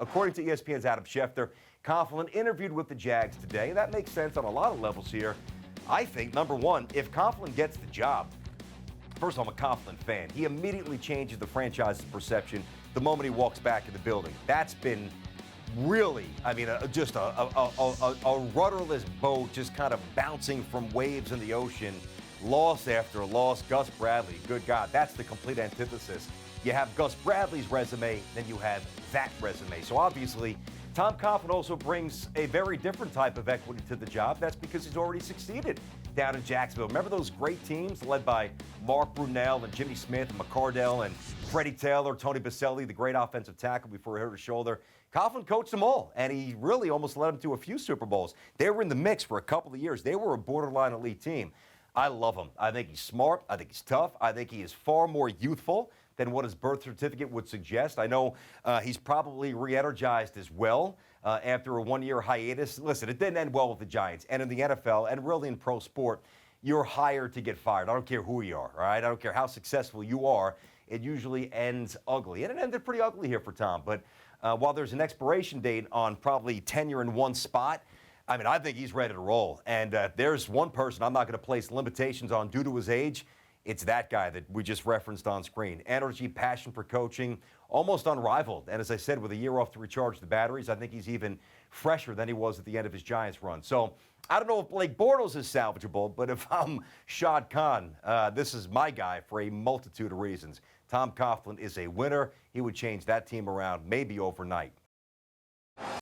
According to ESPN's Adam Schefter, Coughlan interviewed with the Jags today. That makes sense on a lot of levels here. I think, number one, if Coughlan gets the job, first of all, I'm a Coughlan fan. He immediately changes the franchise's perception the moment he walks back in the building. That's been really, just a rudderless boat just kind of bouncing from waves in the ocean. Loss after loss. Gus Bradley, good God, that's the complete antithesis. You have Gus Bradley's resume, then you have that resume. So obviously, Tom Coughlan also brings a very different type of equity to the job. That's because he's already succeeded down in Jacksonville. Remember those great teams led by Mark Brunell and Jimmy Smith and McCardell and Freddie Taylor, Tony Baselli, the great offensive tackle before he hurt his shoulder. Coughlan coached them all, and he really almost led them to a few Super Bowls. They were in the mix for a couple of years. They were a borderline elite team. I love him. I think he's smart. I think he's tough. I think he is far more youthful than what his birth certificate would suggest. I know he's probably re-energized as well after a one-year hiatus. Listen, it didn't end well with the Giants. And in the NFL and really in pro sport, you're hired to get fired. I don't care who you are, all right? I don't care how successful you are. It usually ends ugly. And it ended pretty ugly here for Tom. But while there's an expiration date on probably tenure in one spot, I think he's ready to roll. And there's one person I'm not going to place limitations on due to his age. It's that guy that we just referenced on screen. Energy, passion for coaching, almost unrivaled. And as I said, with a year off to recharge the batteries, I think he's even fresher than he was at the end of his Giants run. So I don't know if Blake Bortles is salvageable, but if I'm Shad Khan, this is my guy for a multitude of reasons. Tom Coughlan is a winner. He would change that team around maybe overnight.